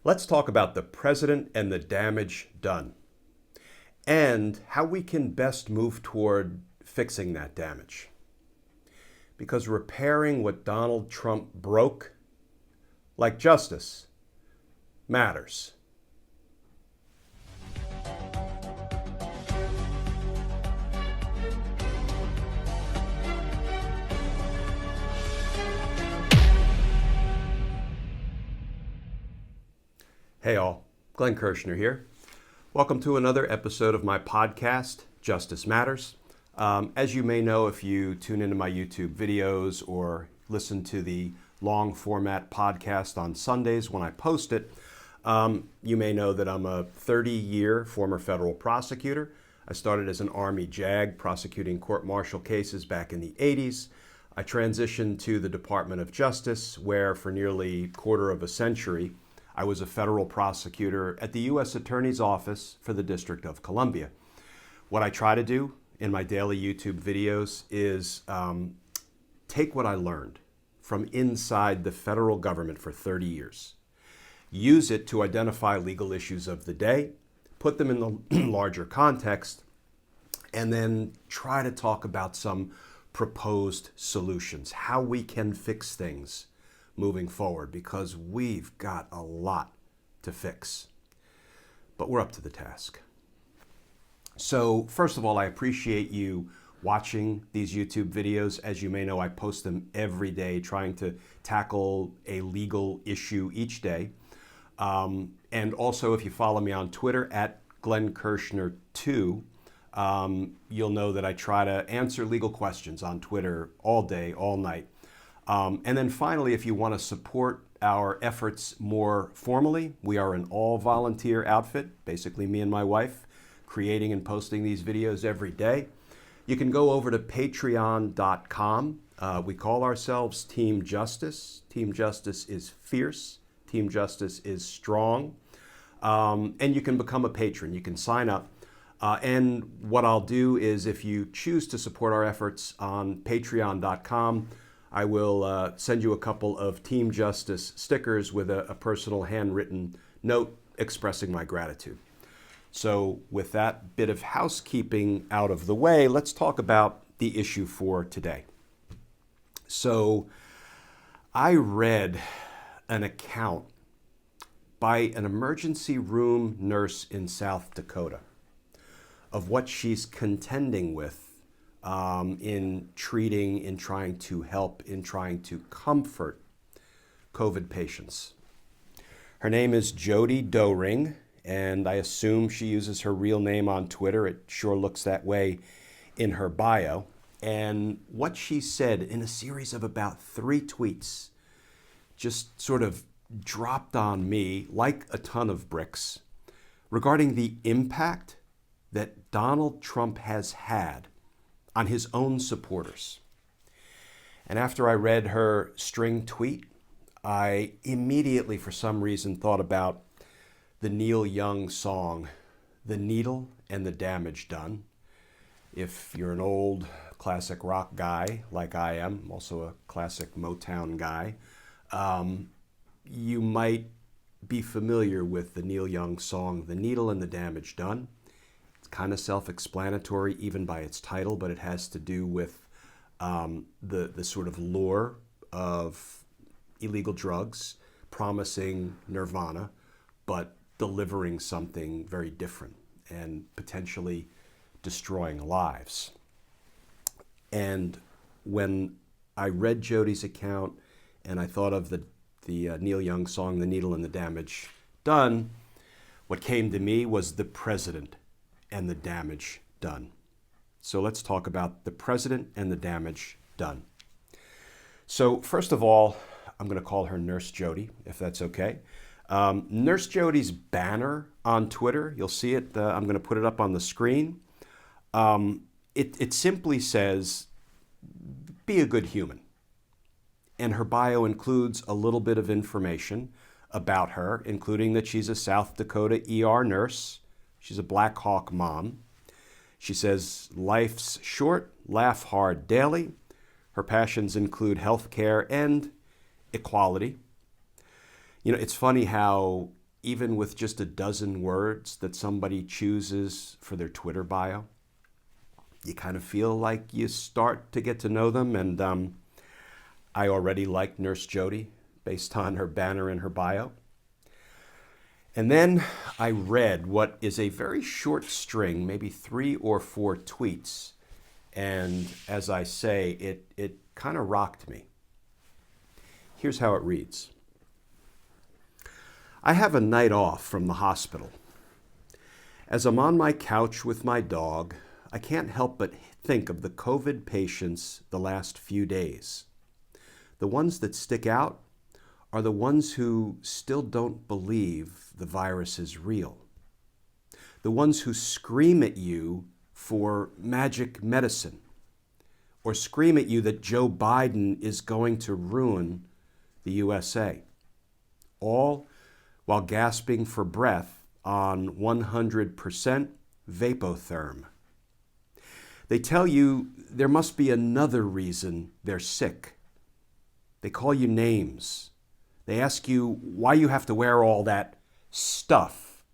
Let's talk about the president and the damage done, and how we can best move toward fixing that damage. Because repairing what Donald Trump broke, like justice, matters. Hey all, Glenn Kirshner here. Welcome to another episode of my podcast, Justice Matters. As you may know, if you tune into my YouTube videos or listen to the long format podcast on Sundays when I post it, you may know that I'm a 30-year former federal prosecutor. I started as an Army JAG prosecuting court-martial cases back in the 80s. I transitioned to the Department of Justice, where for nearly a quarter of a century, I was a federal prosecutor at the U.S. Attorney's Office for the District of Columbia. What I try to do in my daily YouTube videos is take what I learned from inside the federal government for 30 years, use it to identify legal issues of the day, put them in the larger context, and then try to talk about some proposed solutions, how we can fix things moving forward, because we've got a lot to fix. But we're up to the task. So first of all, I appreciate you watching these YouTube videos. As you may know, I post them every day, trying to tackle a legal issue each day. And also, if you follow me on Twitter at Glenn Kirshner 2, you'll know that I try to answer legal questions on Twitter all day, all night. And then finally, if you want to support our efforts more formally, we are an all-volunteer outfit, basically me and my wife, creating and posting these videos every day. You can go over to patreon.com. We call ourselves Team Justice. Team Justice is fierce. Team Justice is strong. And you can become a patron. You can sign up. And what I'll do is, if you choose to support our efforts on patreon.com, I will send you a couple of Team Justice stickers with a personal handwritten note expressing my gratitude. So with that bit of housekeeping out of the way, let's talk about the issue for today. So I read an account by an emergency room nurse in South Dakota of what she's contending with in treating, in trying to help, in trying to comfort COVID patients. Her name is Jody Doring, and I assume she uses her real name on Twitter. It sure looks that way in her bio. And what she said in a series of about 3 tweets just sort of dropped on me like a ton of bricks regarding the impact that Donald Trump has had on his own supporters. And after I read her string tweet, I immediately, for some reason, thought about the Neil Young song, The Needle and the Damage Done. If you're an old classic rock guy like I am, I'm also a classic Motown guy, you might be familiar with the Neil Young song, The Needle and the Damage Done. Kind of self-explanatory even by its title, but it has to do with the sort of lure of illegal drugs, promising nirvana, but delivering something very different and potentially destroying lives. And when I read Jody's account and I thought of the Neil Young song, The Needle and the Damage Done, what came to me was the president and the damage done. So let's talk about the president and the damage done. So first of all, I'm going to call her Nurse Jody, if that's okay. Nurse Jody's banner on Twitter, you'll see it, I'm going to put it up on the screen. It simply says, be a good human. And her bio includes a little bit of information about her, including that she's a South Dakota ER nurse. She's a Black Hawk mom. She says, life's short, laugh hard daily. Her passions include healthcare and equality. You know, it's funny how even with just a dozen words that somebody chooses for their Twitter bio. You kind of feel like you start to get to know them. And I already like Nurse Jody based on her banner in her bio. And then I read what is a very short string, maybe 3 or 4 tweets. And as I say, it kind of rocked me. Here's how it reads. I have a night off from the hospital. As I'm on my couch with my dog, I can't help but think of the COVID patients the last few days. The ones that stick out are the ones who still don't believe the virus is real. The ones who scream at you for magic medicine, or scream at you that Joe Biden is going to ruin the USA, all while gasping for breath on 100% Vapotherm. They tell you there must be another reason they're sick. They call you names. They ask you why you have to wear all that stuff,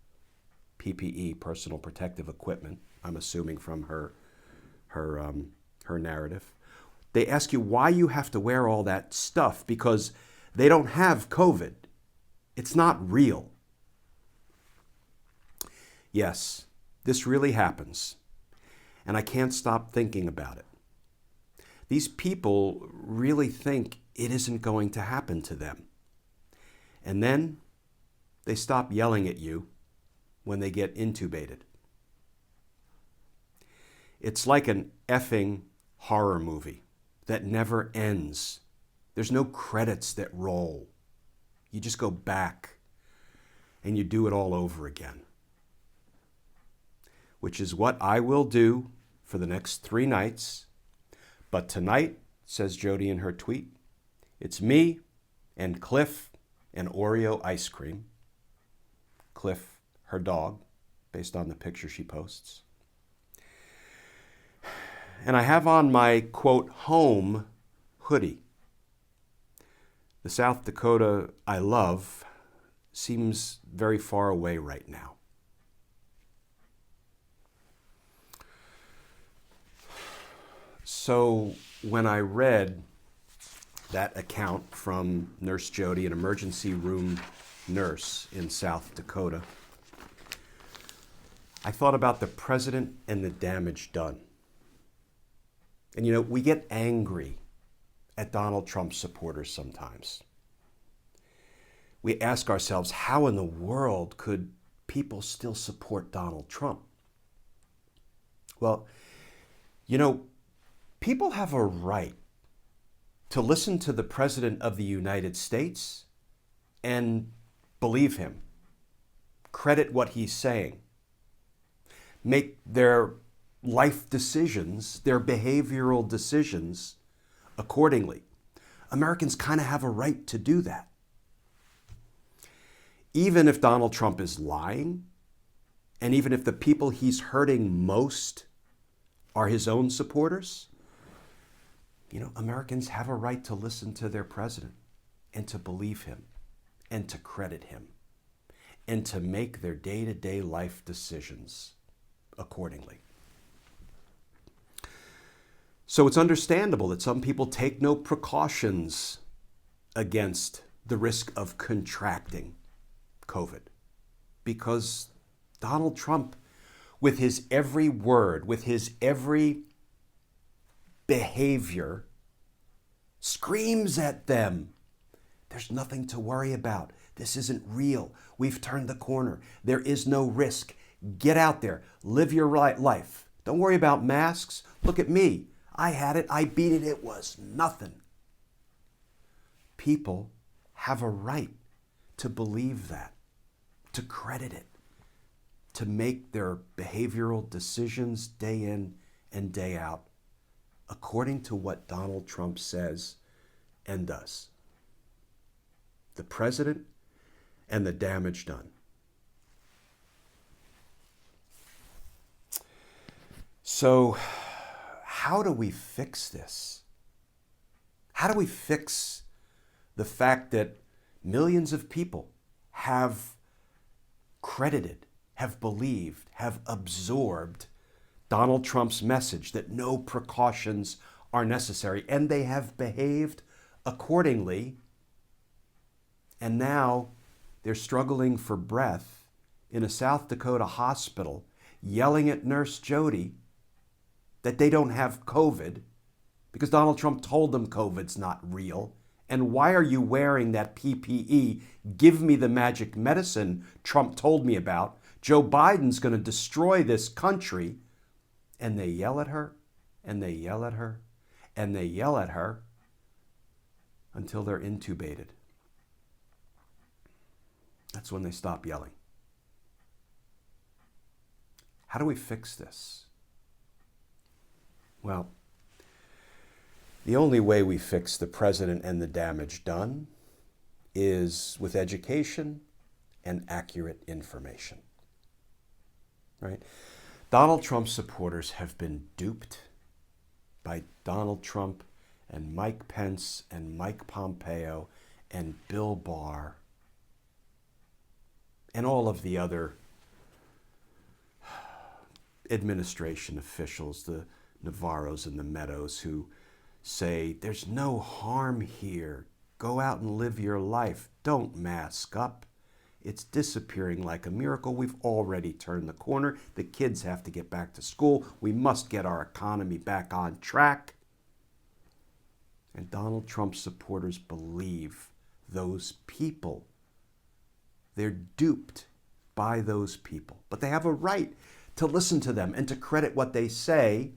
PPE, personal protective equipment, I'm assuming from her narrative. They ask you why you have to wear all that stuff because they don't have COVID. It's not real. Yes, this really happens, and I can't stop thinking about it. These people really think it isn't going to happen to them. And then they stop yelling at you when they get intubated. It's like an effing horror movie that never ends. There's no credits that roll. You just go back and you do it all over again. Which is what I will do for the next 3 nights. But tonight, says Jody in her tweet, it's me and Cliff and Oreo ice cream. Cliff, her dog, based on the picture she posts. And I have on my, quote, home hoodie. The South Dakota I love seems very far away right now. So when I read that account from Nurse Jody, an emergency room nurse in South Dakota, I thought about the president and the damage done. And you know, we get angry at Donald Trump supporters sometimes. We ask ourselves, how in the world could people still support Donald Trump? Well, you know, people have a right to listen to the President of the United States and believe him, credit what he's saying, make their life decisions, their behavioral decisions accordingly. Americans kind of have a right to do that. Even if Donald Trump is lying, and even if the people he's hurting most are his own supporters, you know, Americans have a right to listen to their president and to believe him and to credit him and to make their day-to-day life decisions accordingly. So it's understandable that some people take no precautions against the risk of contracting COVID because Donald Trump, with his every word, with his every behavior, screams at them. There's nothing to worry about. This isn't real. We've turned the corner. There is no risk. Get out there. Live your right life. Don't worry about masks. Look at me. I had it. I beat it. It was nothing. People have a right to believe that, to credit it, to make their behavioral decisions day in and day out according to what Donald Trump says and does. The president and the damage done. So, how do we fix this? How do we fix the fact that millions of people have credited, have believed, have absorbed Donald Trump's message that no precautions are necessary, and they have behaved accordingly. And now they're struggling for breath in a South Dakota hospital, yelling at Nurse Jody that they don't have COVID because Donald Trump told them COVID's not real. And why are you wearing that PPE? Give me the magic medicine Trump told me about. Joe Biden's going to destroy this country. And they yell at her, and they yell at her, and they yell at her until they're intubated. That's when they stop yelling. How do we fix this? Well, the only way we fix the president and the damage done is with education and accurate information. Right? Donald Trump supporters have been duped by Donald Trump and Mike Pence and Mike Pompeo and Bill Barr and all of the other administration officials, the Navarros and the Meadows, who say, there's no harm here. Go out and live your life. Don't mask up. It's disappearing like a miracle. We've already turned the corner. The kids have to get back to school. We must get our economy back on track. And Donald Trump supporters believe those people. They're duped by those people. But they have a right to listen to them and to credit what they say,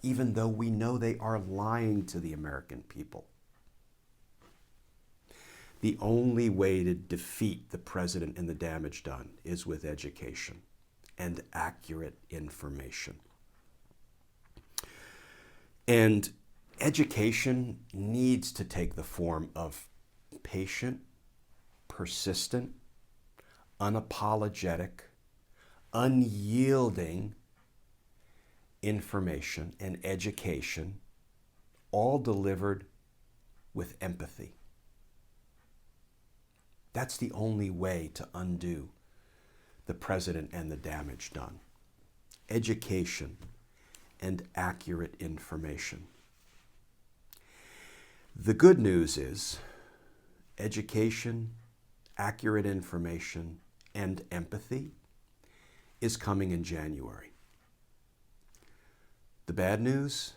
even though we know they are lying to the American people. The only way to defeat the president and the damage done is with education and accurate information. And education needs to take the form of patient, persistent, unapologetic, unyielding information and education, all delivered with empathy. That's the only way to undo the president and the damage done. Education and accurate information. The good news is education, accurate information, and empathy is coming in January. The bad news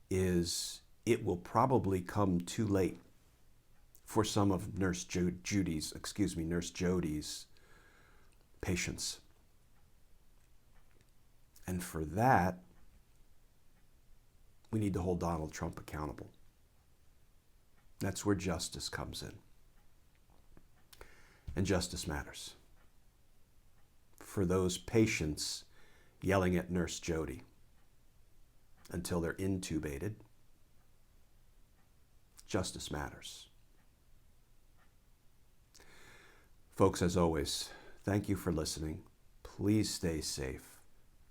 is it will probably come too late for some of Nurse Jody's patients. And for that, we need to hold Donald Trump accountable. That's where justice comes in. And justice matters. For those patients yelling at Nurse Jody until they're intubated, justice matters. Folks, as always, thank you for listening. Please stay safe.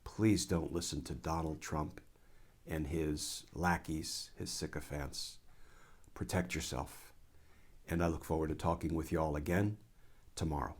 Please don't listen to Donald Trump and his lackeys, his sycophants. Protect yourself. And I look forward to talking with you all again tomorrow.